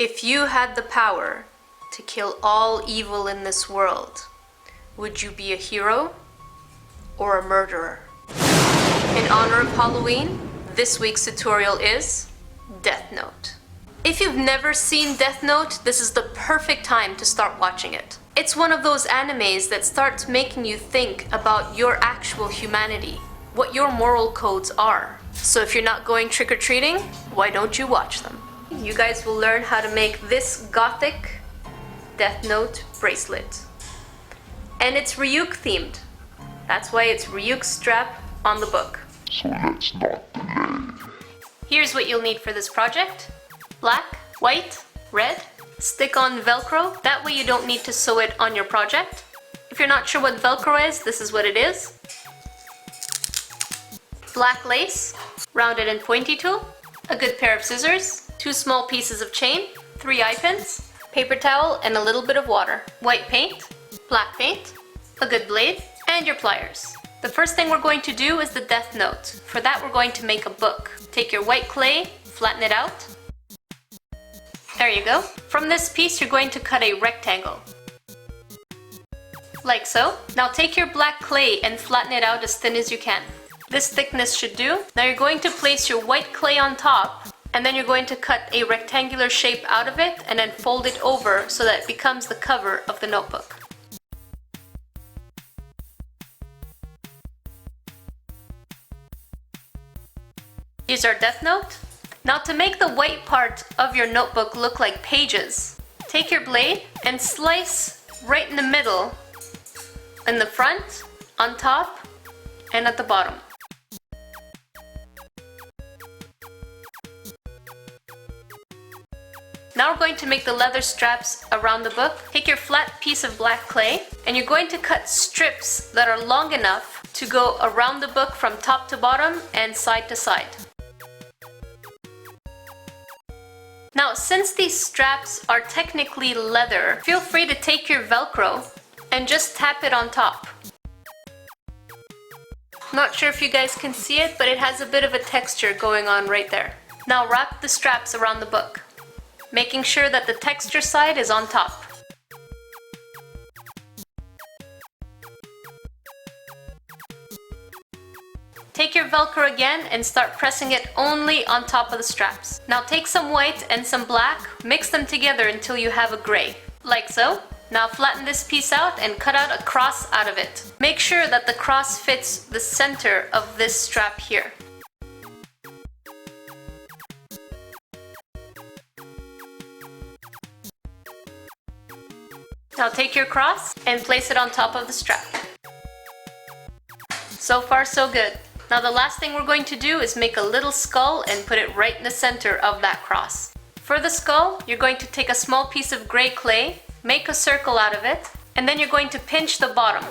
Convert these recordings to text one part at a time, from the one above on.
If you had the power to kill all evil in this world, would you be a hero or a murderer? In honor of Halloween, this week's tutorial is Death Note. If you've never seen Death Note, this is the perfect time to start watching it. It's one of those animes that starts making you think about your actual humanity, what your moral codes are. So if you're not going trick-or-treating, why don't you watch them? You guys will learn how to make this gothic Death Note bracelet. And it's Ryuk-themed. That's why it's Ryuk's strap on the book. So let's not delay. Here's what you'll need for this project. Black, white, red. Stick on Velcro, that way you don't need to sew it on your project. If you're not sure what Velcro is, this is what it is. Black lace, rounded and pointy tool, a good pair of scissors, 2 small pieces of chain, 3 eye pins, paper towel, and a little bit of water. White paint, black paint, a good blade, and your pliers. The first thing we're going to do is the Death Note. For that, we're going to make a book. Take your white clay, flatten it out. There you go. From this piece, you're going to cut a rectangle. Like so. Now take your black clay and flatten it out as thin as you can. This thickness should do. Now you're going to place your white clay on top, and then you're going to cut a rectangular shape out of it and then fold it over so that it becomes the cover of the notebook. Here's our Death Note. Now to make the white part of your notebook look like pages, take your blade and slice right in the middle, in the front, on top, and at the bottom. Now we're going to make the leather straps around the book. Take your flat piece of black clay and you're going to cut strips that are long enough to go around the book from top to bottom and side to side. Now, since these straps are technically leather, feel free to take your Velcro and just tap it on top. Not sure if you guys can see it, but it has a bit of a texture going on right there. Now wrap the straps around the book, making sure that the texture side is on top. Take your Velcro again and start pressing it only on top of the straps. Now take some white and some black, mix them together until you have a gray, like so. Now flatten this piece out and cut out a cross out of it. Make sure that the cross fits the center of this strap here. Now take your cross and place it on top of the strap. So far so good. Now the last thing we're going to do is make a little skull and put it right in the center of that cross. For the skull, you're going to take a small piece of gray clay, make a circle out of it, and then you're going to pinch the bottom.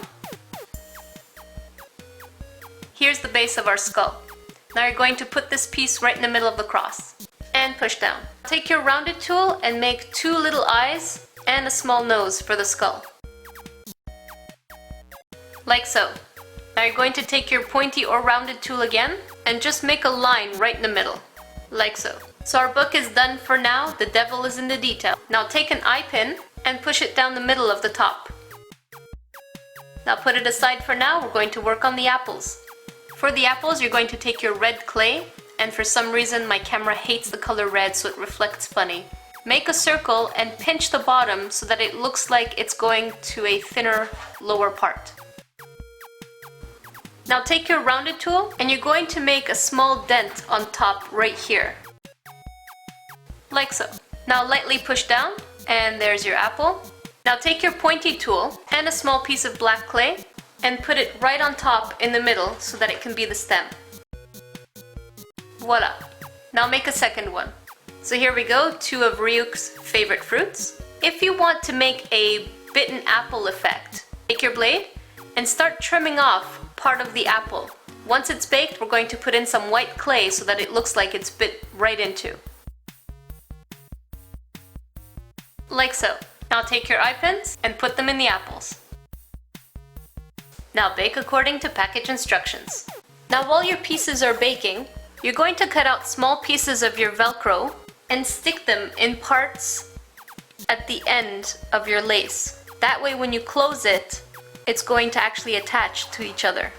Here's the base of our skull. Now you're going to put this piece right in the middle of the cross and push down. Take your rounded tool and make 2 little eyes and a small nose for the skull. Like so. Now you're going to take your pointy or rounded tool again and just make a line right in the middle, like so. So our book is done for now, the devil is in the detail. Now take an eye pin and push it down the middle of the top. Now put it aside for now, we're going to work on the apples. For the apples, you're going to take your red clay, and for some reason my camera hates the color red so it reflects funny. Make a circle and pinch the bottom so that it looks like it's going to a thinner lower part. Now take your rounded tool and you're going to make a small dent on top right here. Like so. Now lightly push down and there's your apple. Now take your pointy tool and a small piece of black clay and put it right on top in the middle so that it can be the stem. Voila. Now make a second one. So here we go, 2 of Ryuk's favorite fruits. If you want to make a bitten apple effect, take your blade and start trimming off part of the apple. Once it's baked, we're going to put in some white clay so that it looks like it's bit right into. Like so. Now take your eye pins and put them in the apples. Now bake according to package instructions. Now while your pieces are baking, you're going to cut out small pieces of your Velcro and stick them in parts at the end of your lace. That way when you close it, it's going to actually attach to each other.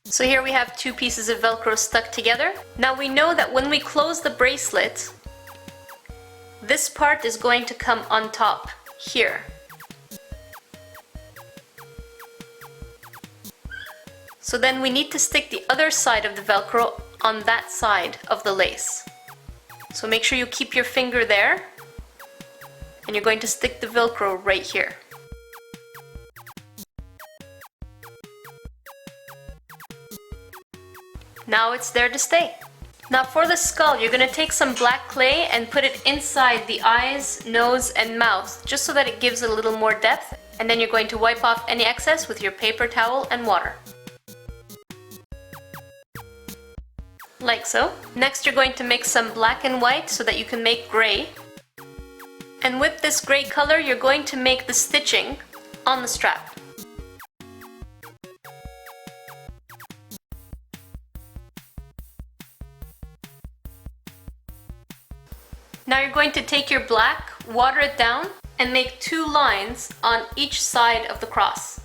So here we have two pieces of Velcro stuck together. Now we know that when we close the bracelet, this part is going to come on top here. So then we need to stick the other side of the Velcro on that side of the lace. So make sure you keep your finger there, and you're going to stick the Velcro right here. Now it's there to stay. Now for the skull, you're going to take some black clay and put it inside the eyes, nose, and mouth, just so that it gives a little more depth, and then you're going to wipe off any excess with your paper towel and water. Like so. Next you're going to mix some black and white so that you can make gray. And with this gray color, you're going to make the stitching on the strap. Now you're going to take your black, water it down, and make 2 lines on each side of the cross.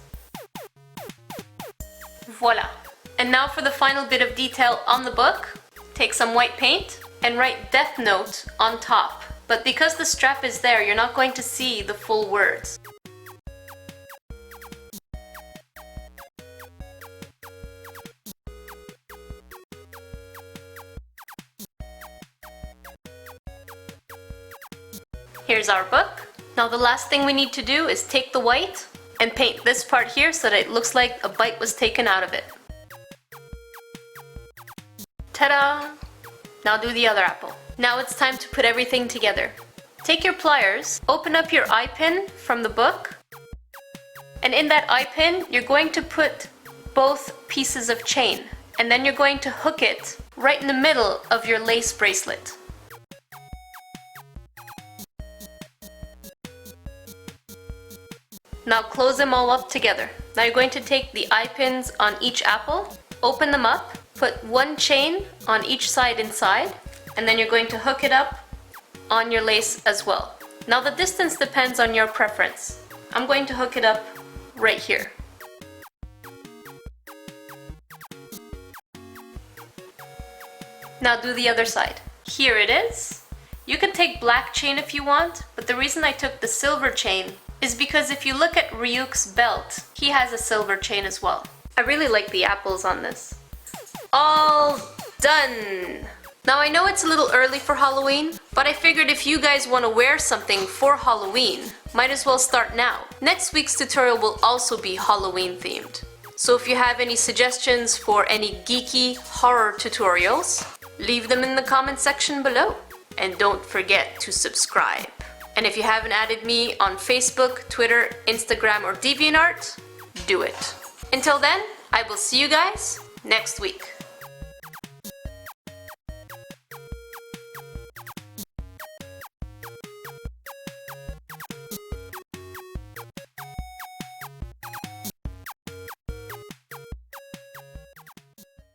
Voila! And now for the final bit of detail on the book, take some white paint and write Death Note on top. But because the strap is there, you're not going to see the full words. Here's our book. Now the last thing we need to do is take the white and paint this part here so that it looks like a bite was taken out of it. Ta-da! Now do the other apple. Now it's time to put everything together. Take your pliers, open up your eye pin from the book, and in that eye pin you're going to put both pieces of chain, and then you're going to hook it right in the middle of your lace bracelet. Now close them all up together. Now you're going to take the eye pins on each apple, open them up, put 1 chain on each side inside, and then you're going to hook it up on your lace as well. Now the distance depends on your preference. I'm going to hook it up right here. Now do the other side. Here it is. You can take black chain if you want, but the reason I took the silver chain is because if you look at Ryuk's belt, he has a silver chain as well. I really like the apples on this. All done! Now I know it's a little early for Halloween, but I figured if you guys want to wear something for Halloween, might as well start now. Next week's tutorial will also be Halloween themed. So if you have any suggestions for any geeky horror tutorials, leave them in the comment section below. And don't forget to subscribe. And if you haven't added me on Facebook, Twitter, Instagram, or DeviantArt, do it. Until then, I will see you guys next week.